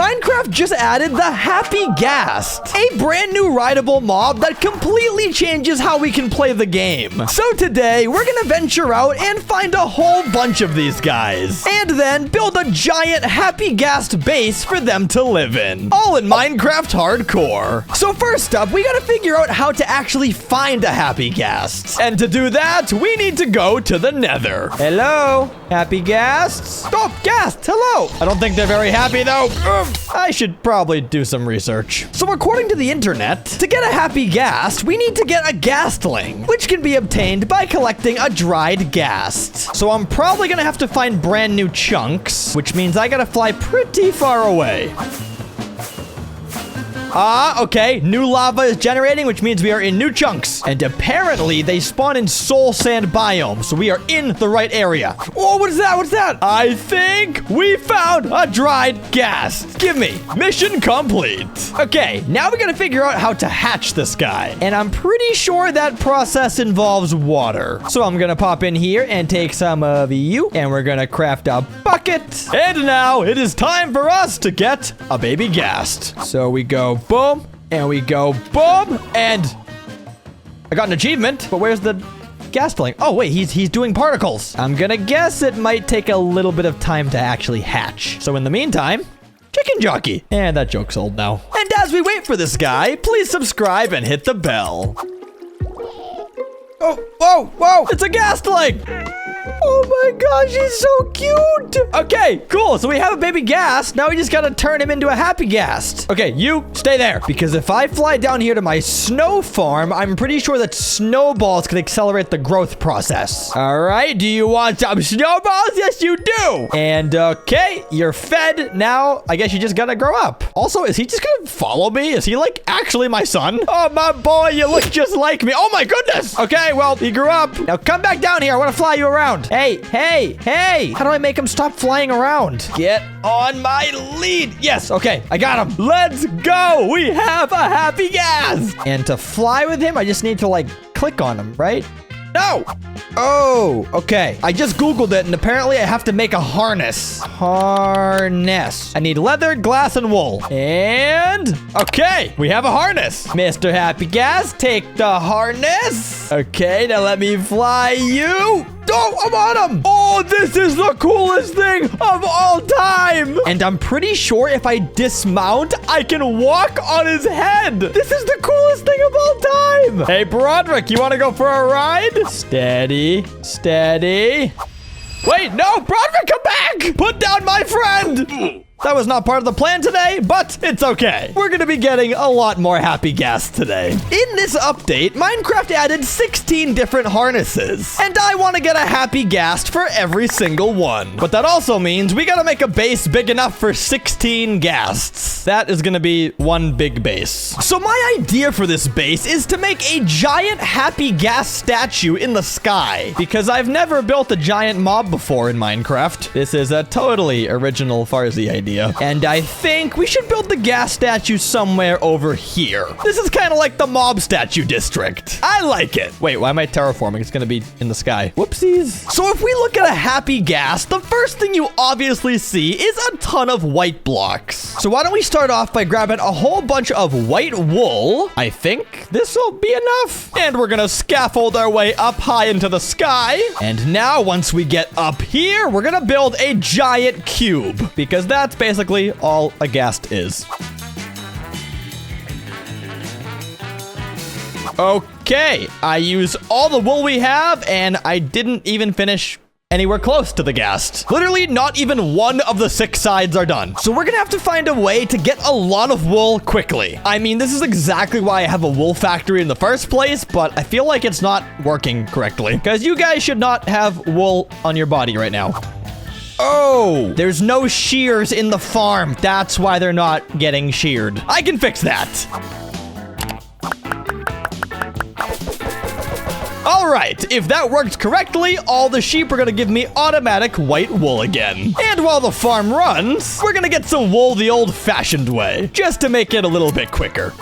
Minecraft just added the Happy Ghast, a brand new rideable mob that completely changes how we can play the game. So today, we're gonna venture out and find a whole bunch of these guys, and then build a giant Happy Ghast base for them to live in, all in Minecraft Hardcore. So first up, we gotta figure out how to actually find a Happy Ghast, and to do that, we need to go to the Nether. Hello, Happy Ghasts? Oh, Ghast, hello. I don't think they're very happy though. I should probably do some research. So according to the internet, to get a Happy Ghast, we need to get a Ghastling, which can be obtained by collecting a dried ghast. So I'm probably gonna have to find brand new chunks, which means I gotta fly pretty far away. Okay. New lava is generating, which means we are in new chunks. And apparently, they spawn in soul sand biome, so we are in the right area. Oh, what is that? What's that? I think we found a dried ghast. Give me. Mission complete. Okay, now we gotta figure out how to hatch this guy. And I'm pretty sure that process involves water. So I'm gonna pop in here and take some of you, and we're gonna craft a bucket. And now it is time for us to get a baby ghast. So we go boom, and we go boom, and I got an achievement, but where's the Ghastling? Oh, wait, he's doing particles. I'm gonna guess it might take a little bit of time to actually hatch. So in the meantime, chicken jockey. And that joke's old now. And as we wait for this guy, please subscribe and hit the bell. Oh, whoa, whoa, it's a Ghastling. Oh my gosh, he's so cute. Okay, cool. So we have a baby ghast. Now we just gotta turn him into a Happy Ghast. Okay, you stay there. Because if I fly down here to my snow farm, I'm pretty sure that snowballs can accelerate the growth process. All right, do you want some snowballs? Yes, you do. And okay, you're fed. Now, I guess you just gotta grow up. Also, is he just gonna follow me? Is he like actually my son? Oh, my boy, you look just like me. Oh my goodness. Okay, well, he grew up. Now come back down here. I wanna fly you around. Hey, hey, hey! How do I make him stop flying around? Get on my lead! Yes, okay, I got him. Let's go! We have a Happy Ghast! And to fly with him, I just need to, like, click on him, right? No! Oh, okay. I just Googled it, and apparently I have to make a harness. Harness. I need leather, glass, and wool. And, okay, we have a harness. Mr. Happy Ghast, take the harness. Okay, now let me fly you. Oh, I'm on him. Oh, this is the coolest thing of all time. And I'm pretty sure if I dismount, I can walk on his head. This is the coolest thing of all time. Hey, Broderick, you want to go for a ride? Steady, steady. Wait, no, Broderick, come back. Put down my friend. That was not part of the plan today, but it's okay. We're gonna be getting a lot more Happy Ghast today. In this update, Minecraft added 16 different harnesses, and I want to get a Happy Ghast for every single one. But that also means we gotta make a base big enough for 16 ghasts. That is gonna be one big base. So my idea for this base is to make a giant Happy Ghast statue in the sky, because I've never built a giant mob before in Minecraft. This is a totally original Farzy idea. And I think we should build the gas statue somewhere over here. This is kind of like the mob statue district. I like it. Wait, why am I terraforming? It's going to be in the sky. Whoopsies. So if we look at a Happy Ghast, the first thing you obviously see is a ton of white blocks. So why don't we start off by grabbing a whole bunch of white wool? I think this will be enough. And we're going to scaffold our way up high into the sky. And now once we get up here, we're going to build a giant cube, because that's basically all a ghast is. Okay, I use all the wool we have, and I didn't even finish anywhere close to the ghast. Literally, not even one of the 6 sides are done. So we're gonna have to find a way to get a lot of wool quickly. I mean, this is exactly why I have a wool factory in the first place, but I feel like it's not working correctly, because you guys should not have wool on your body right now. Oh, there's no shears in the farm. That's why they're not getting sheared. I can fix that. All right, if that worked correctly, all the sheep are gonna give me automatic white wool again. And while the farm runs, we're gonna get some wool the old-fashioned way, just to make it a little bit quicker.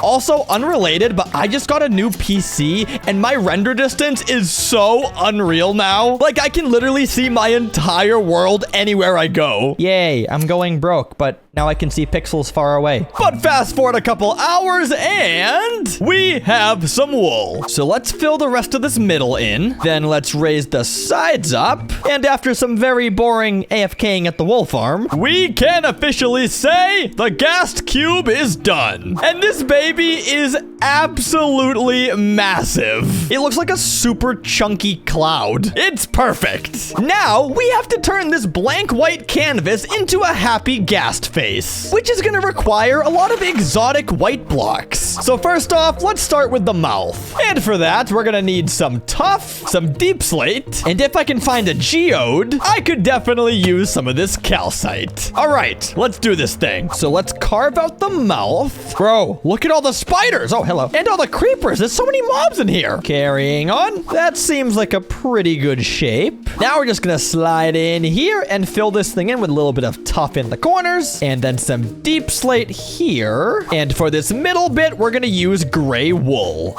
Also, unrelated, but I just got a new PC and my render distance is so unreal now. Like, I can literally see my entire world anywhere I go. Yay, I'm going broke, but now I can see pixels far away. But fast forward a couple hours and we have some wool. So let's fill the rest of this middle in. Then let's raise the sides up. And after some very boring AFKing at the wool farm, we can officially say the GHAST cube is done. And this baby is absolutely massive. It looks like a super chunky cloud. It's perfect. Now we have to turn this blank white canvas into a happy GHAST face, which is going to require a lot of exotic white blocks. So first off, let's start with the mouth. And for that, we're going to need some tuff, some deep slate, and if I can find a geode, I could definitely use some of this calcite. All right, let's do this thing. So let's carve out the mouth. Bro, look at all the spiders. Oh, hello. And all the creepers. There's so many mobs in here. Carrying on. That seems like a pretty good shape. Now we're just going to slide in here and fill this thing in with a little bit of tuff in the corners. And then some deep slate here. And for this middle bit, we're going to use gray wool.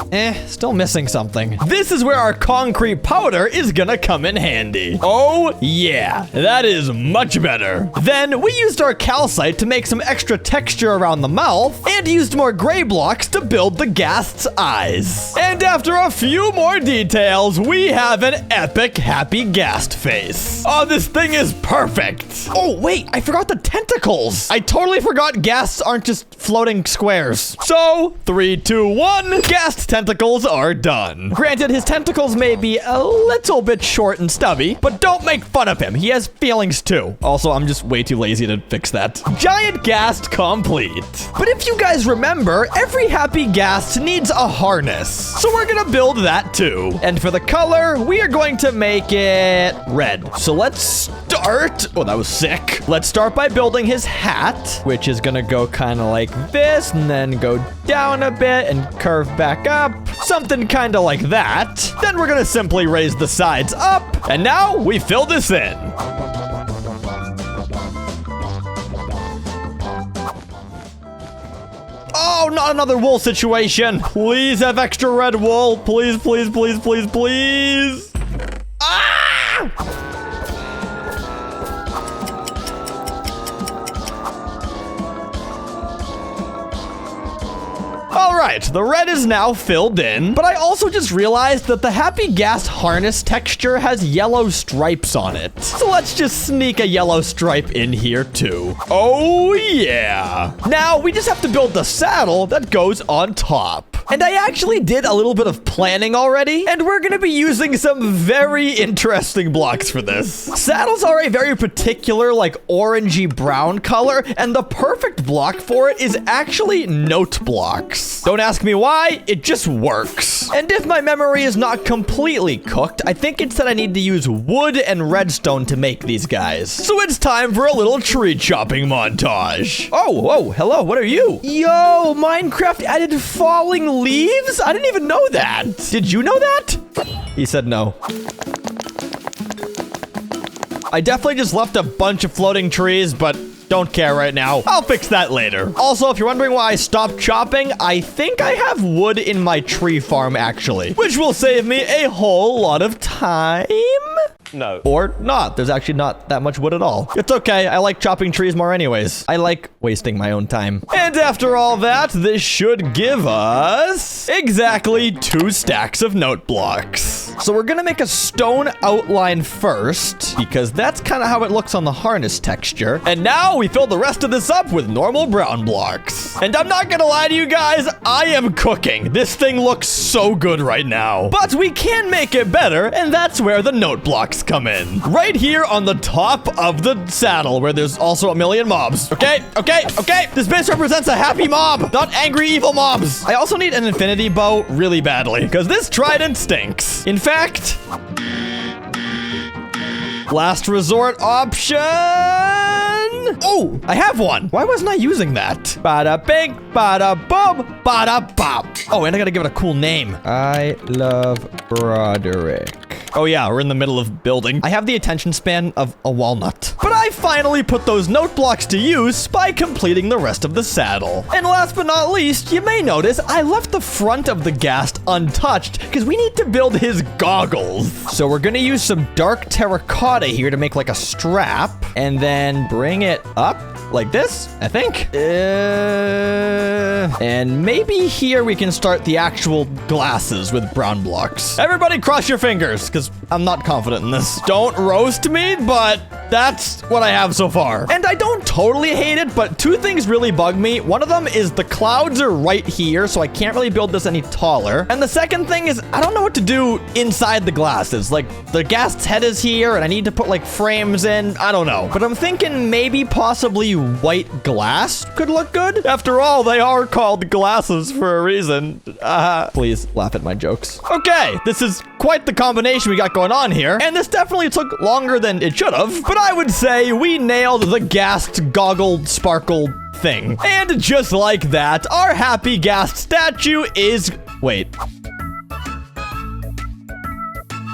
Still missing something. This is where our concrete powder is going to come in handy. Oh, yeah. That is much better. Then we used our calcite to make some extra texture around the mouth and used more gray blocks to build the GHAST's eyes. And after a few more details, we have an epic happy GHAST face. Oh, this thing is perfect. Oh, wait, I forgot the tentacles. I totally forgot GHASTs aren't just floating squares. So, 3, 2, 1, GHAST tentacles are done. Granted, his tentacles may be a little bit short and stubby, but don't make fun of him. He has feelings too. Also, I'm just way too lazy to fix that. Giant GHAST complete. But if you guys remember, every happy GHAST needs a harness. So we're gonna build that too. And for the color, we are going to make it red. So let's start. Oh, that was sick. Let's start by building his hat, which is gonna go kind of like this and then go down a bit and curve back up. Something kind of like that. Then we're gonna simply raise the sides up. And now we fill this in. Oh, not another wool situation. Please have extra red wool. Please, please, please, please, please. Ah! All right, the red is now filled in, but I also just realized that the happy GHAST harness texture has yellow stripes on it. So let's just sneak a yellow stripe in here too. Oh yeah. Now we just have to build the saddle that goes on top. And I actually did a little bit of planning already, and we're gonna be using some very interesting blocks for this. Saddles are a very particular, like, orangey brown color, and the perfect block for it is actually note blocks. Don't ask me why, it just works. And if my memory is not completely cooked, I think it's that I need to use wood and redstone to make these guys. So it's time for a little tree chopping montage. Oh, whoa, hello, what are you? Yo, Minecraft added falling leaves? I didn't even know that. Did you know that? He said no. I definitely just left a bunch of floating trees, but don't care right now. I'll fix that later. Also, if you're wondering why I stopped chopping, I think I have wood in my tree farm, actually, which will save me a whole lot of time. No. Or not. There's actually not that much wood at all. It's okay. I like chopping trees more anyways. I like wasting my own time. And after all that, this should give us exactly 2 stacks of note blocks. So we're gonna make a stone outline first, because that's kind of how it looks on the harness texture. And now we fill the rest of this up with normal brown blocks. And I'm not gonna lie to you guys, I am cooking. This thing looks so good right now. But we can make it better, and that's where the note blocks come in. Right here on the top of the saddle, where there's also a million mobs. Okay, okay, okay. This base represents a happy mob, not angry evil mobs. I also need an infinity bow really badly, because this trident stinks. In fact, last resort option. Oh, I have one. Why wasn't I using that? Bada bing, bada boom, bada bop. Oh, and I gotta give it a cool name. I love Broderick. Oh yeah, we're in the middle of building. I have the attention span of a walnut. But I I finally put those note blocks to use by completing the rest of the saddle. And last but not least, you may notice I left the front of the Ghast untouched because we need to build his goggles. So we're gonna use some dark terracotta here to make like a strap and then bring it up like this, I think. And maybe here we can start the actual glasses with brown blocks. Everybody cross your fingers because I'm not confident in this. Don't roast me, but that's what I have so far. And I don't totally hate it, but two things really bug me. One of them is the clouds are right here, so I can't really build this any taller. And the second thing is I don't know what to do inside the glasses. Like the Ghast's head is here and I need to put like frames in. I don't know. But I'm thinking maybe possibly white glass could look good. After all, they are called glasses for a reason. Please laugh at my jokes. Okay, this is quite the combination we got going on here. And this definitely took longer than it should have. But I would say we nailed the Ghast goggle sparkle thing. And just like that, our happy Ghast statue is... Wait.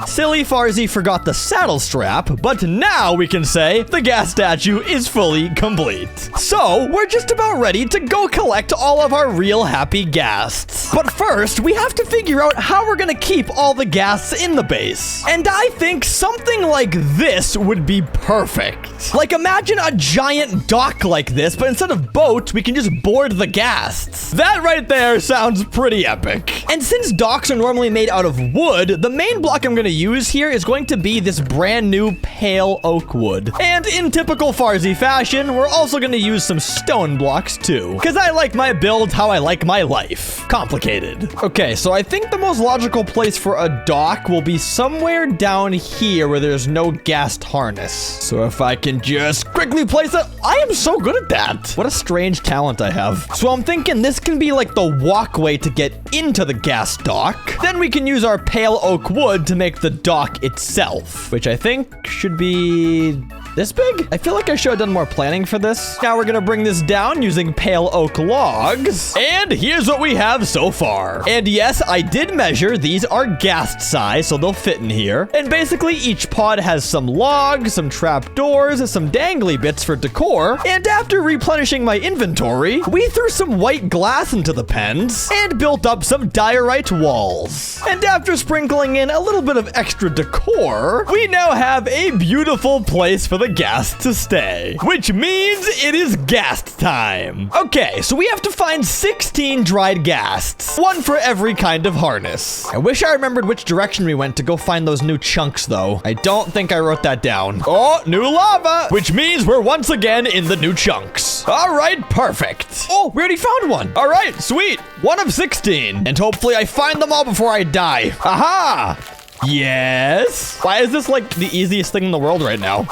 Silly Farzy forgot the saddle strap, but now we can say the Ghast statue is fully complete. So, we're just about ready to go collect all of our real happy Ghasts. But first, we have to figure out how we're gonna keep all the Ghasts in the base. And I think something like this would be perfect. Like, imagine a giant dock like this, but instead of boats, we can just board the Ghasts. That right there sounds pretty epic. And since docks are normally made out of wood, the main block I'm gonna use here is going to be this brand new pale oak wood. And in typical Farzy fashion, we're also going to use some stone blocks too. Because I like my build how I like my life. Complicated. Okay, so I think the most logical place for a dock will be somewhere down here where there's no Ghast harness. So if I can just quickly place it, I am so good at that. What a strange talent I have. So I'm thinking this can be like the walkway to get into the Ghast dock. Then we can use our pale oak wood to make the dock itself, which I think should be this big? I feel like I should have done more planning for this. Now we're gonna bring this down using pale oak logs. And here's what we have so far. And yes, I did measure. These are Ghast size, so they'll fit in here. And basically each pod has some logs, some trapdoors, some dangly bits for decor. And after replenishing my inventory, we threw some white glass into the pens and built up some diorite walls. And after sprinkling in a little bit of extra decor, we now have a beautiful place for the Ghast to stay, which means it is Ghast time. Okay, so we have to find 16 dried Ghasts, one for every kind of harness. I wish I remembered which direction we went to go find those new chunks, though. I don't think I wrote that down. Oh, new lava, which means we're once again in the new chunks. All right, perfect. Oh, we already found one. All right, sweet. One of 16. And hopefully I find them all before I die. Aha! Yes. Why is this like the easiest thing in the world right now?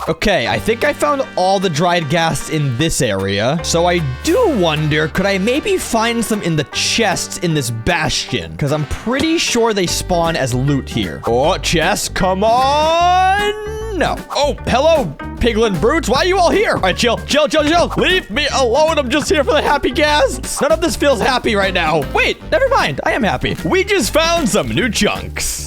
Okay, I think I found all the dried Ghasts in this area. So I do wonder, could I maybe find some in the chests in this bastion? Because I'm pretty sure they spawn as loot here. Oh, chest, come on! No. Oh, hello, piglin brutes. Why are you all here? All right, chill. Leave me alone. I'm just here for the happy Ghasts. None of this feels happy right now. Wait, never mind. I am happy. We just found some new chunks.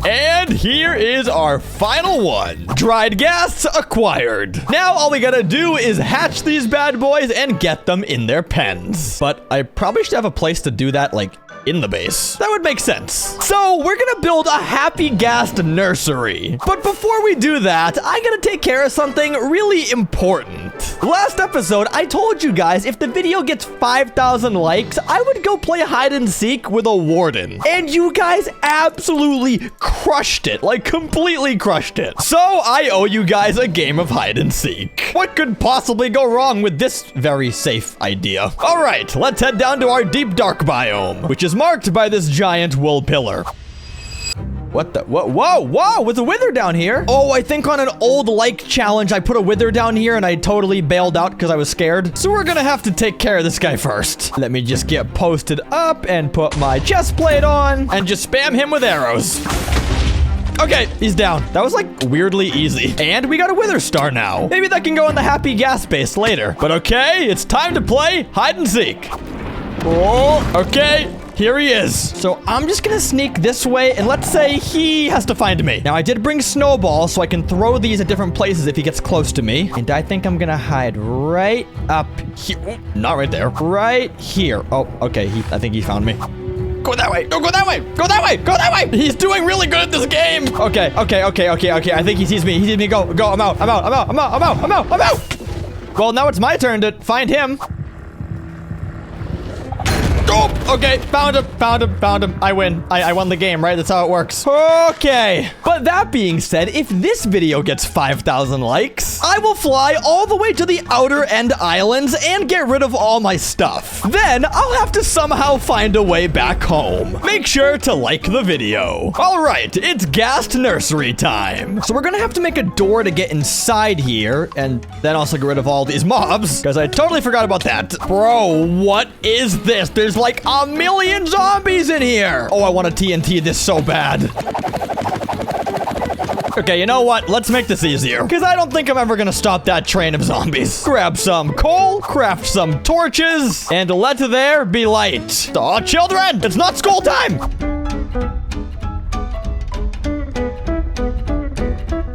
And here is our final one. Dried Ghasts acquired. Now all we gotta do is hatch these bad boys and get them in their pens. But I probably should have a place to do that, like, in the base. That would make sense. So we're gonna build a happy Ghast nursery. But before we do that, I gotta take care of something really important. Last episode, I told you guys if the video gets 5,000 likes, I would go play hide and seek with a warden. And you guys absolutely crushed it, like completely crushed it. So I owe you guys a game of hide and seek. What could possibly go wrong with this very safe idea? All right, let's head down to our deep dark biome, which is marked by this giant wool pillar. What the? Whoa, with a wither down here. Oh, I think on an old like challenge, I put a wither down here and I totally bailed out because I was scared. So we're gonna have to take care of this guy first. Let me just get posted up and put my chest plate on and just spam him with arrows. Okay, he's down. That was like weirdly easy. And we got a wither star now. Maybe that can go in the happy Ghast base later. But okay, it's time to play hide and seek. Oh, okay. here he is. So I'm just gonna sneak this way, and let's say he has to find me. Now, I did bring snowballs, so I can throw these at different places if he gets close to me. And I think I'm gonna hide right up here. Ooh, not right there. Right here. Oh, okay. I think he found me. Go that way. Don't go that way. Go that way. Go that way. He's doing really good at this game. Okay. I think he sees me. He sees me. Go. I'm out. Well, now it's my turn to find him. Oh, okay, found him. I win. I won the game, right? That's how it works. Okay. But that being said, if this video gets 5,000 likes, I will fly all the way to the outer end islands and get rid of all my stuff. Then I'll have to somehow find a way back home. Make sure to like the video. All right, it's Ghast nursery time. So we're gonna have to make a door to get inside here and then also get rid of all these mobs because I totally forgot about that. Bro, what is this? There's like a million zombies in here. Oh, I want to TNT this so bad. Okay, you know what? Let's make this easier, because I don't think I'm ever gonna stop that train of zombies. Grab some coal, craft some torches, and let there be light. Aw, children, it's not school time.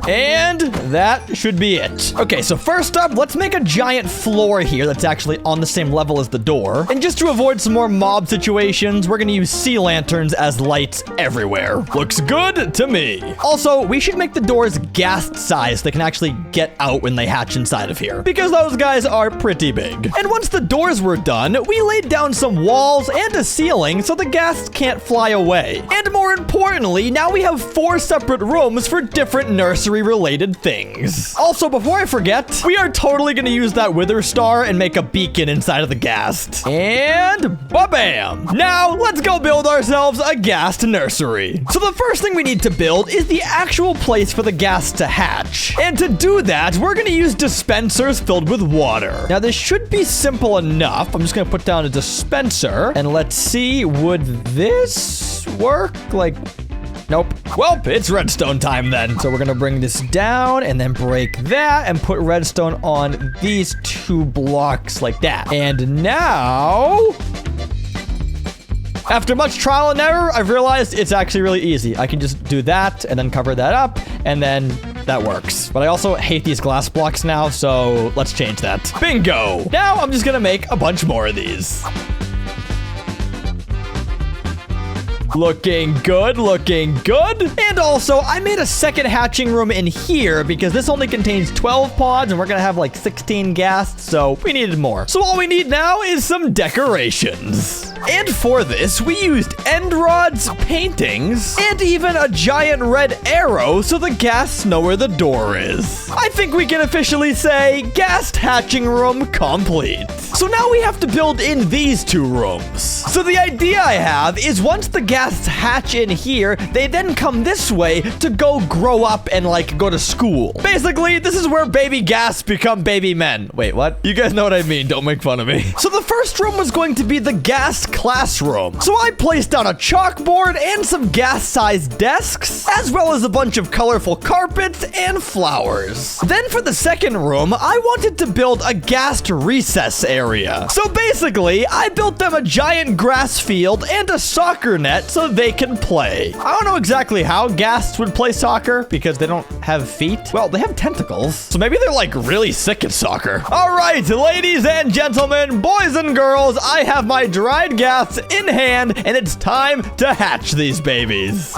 And that should be it. Okay, so first up, let's make a giant floor here that's actually on the same level as the door. And just to avoid some more mob situations, we're gonna use sea lanterns as lights everywhere. Looks good to me. Also, we should make the doors ghast size so they can actually get out when they hatch inside of here, because those guys are pretty big. And once the doors were done, we laid down some walls and a ceiling so the ghasts can't fly away. And more importantly, now we have 4 separate rooms for different nursery related things. Also, before I forget, we are totally gonna use that wither star and make a beacon inside of the ghast. And ba-bam! Now, let's go build ourselves a ghast nursery. So the first thing we need to build is the actual place for the ghast to hatch. And to do that, we're gonna use dispensers filled with water. Now, this should be simple enough. I'm just gonna put down a dispenser, and let's see, would this work? Like, nope. Well, it's redstone time then. So we're gonna bring this down and then break that and put redstone on these 2 blocks like that. And now, after much trial and error, I've realized it's actually really easy. I can just do that and then cover that up, and then that works. But I also hate these glass blocks now, so let's change that. Bingo! Now I'm just gonna make a bunch more of these. Looking good, looking good. And also, I made a second hatching room in here because this only contains 12 pods and we're gonna have like 16 ghasts, so we needed more. So all we need now is some decorations. And for this, we used end rods, paintings, and even a giant red arrow so the ghasts know where the door is. I think we can officially say ghast hatching room complete. So now we have to build in these 2 rooms. So the idea I have is once the ghasts hatch in here, they then come this way to go grow up and like go to school. Basically, this is where baby ghasts become baby men. Wait, what? You guys know what I mean. Don't make fun of me. So the first room was going to be the ghast classroom. So I placed down a chalkboard and some ghast-sized desks, as well as a bunch of colorful carpets and flowers. Then for the second room, I wanted to build a ghast recess area. So basically, I built them a giant grass field and a soccer net so they can play. I don't know exactly how ghasts would play soccer because they don't have feet. Well, they have tentacles, so maybe they're like really sick at soccer. All right, ladies and gentlemen, boys and girls, I have my dried ghasts in hand, and it's time to hatch these babies.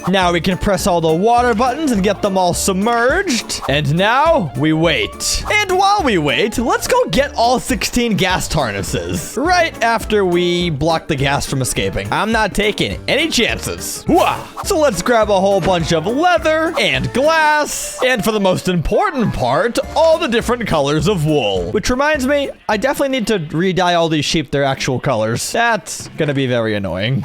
Now we can press all the water buttons and get them all submerged. And now we wait. And while we wait, let's go get all 16 ghast harnesses. Right after we block the ghast from escaping. I'm not taking any chances. Hooah! So let's grab a whole bunch of leather and glass. And for the most important part, all the different colors of wool. Which reminds me, I definitely need to re-dye all these sheep their actual colors. That's gonna be very annoying.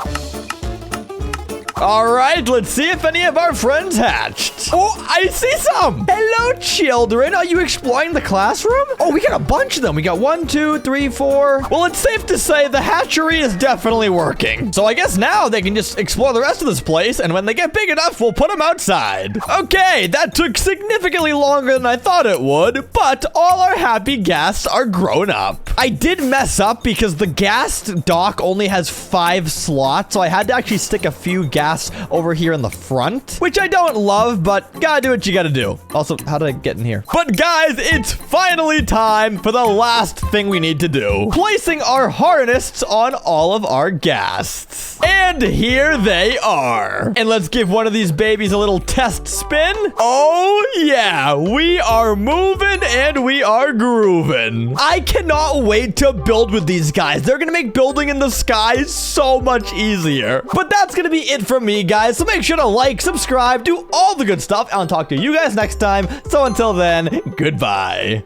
All right, let's see if any of our friends hatched. Oh, I see some. Hello, children. Are you exploring the classroom? Oh, we got a bunch of them. We got 1, 2, 3, 4. Well, it's safe to say the hatchery is definitely working. So I guess now they can just explore the rest of this place, and when they get big enough, we'll put them outside. Okay, that took significantly longer than I thought it would, but all our happy ghasts are grown up. I did mess up because the ghast dock only has 5 slots, so I had to actually stick a few ghasts over here in the front, which I don't love, but gotta do what you gotta do. Also, how did I get in here? But guys, it's finally time for the last thing we need to do. Placing our harnests on all of our ghasts. And here they are. And let's give one of these babies a little test spin. Oh yeah, we are moving and we are grooving. I cannot wait to build with these guys. They're gonna make building in the sky so much easier. But that's gonna be it from me, guys. So make sure to like, subscribe, do all the good stuff. I'll talk to you guys next time. So until then, goodbye.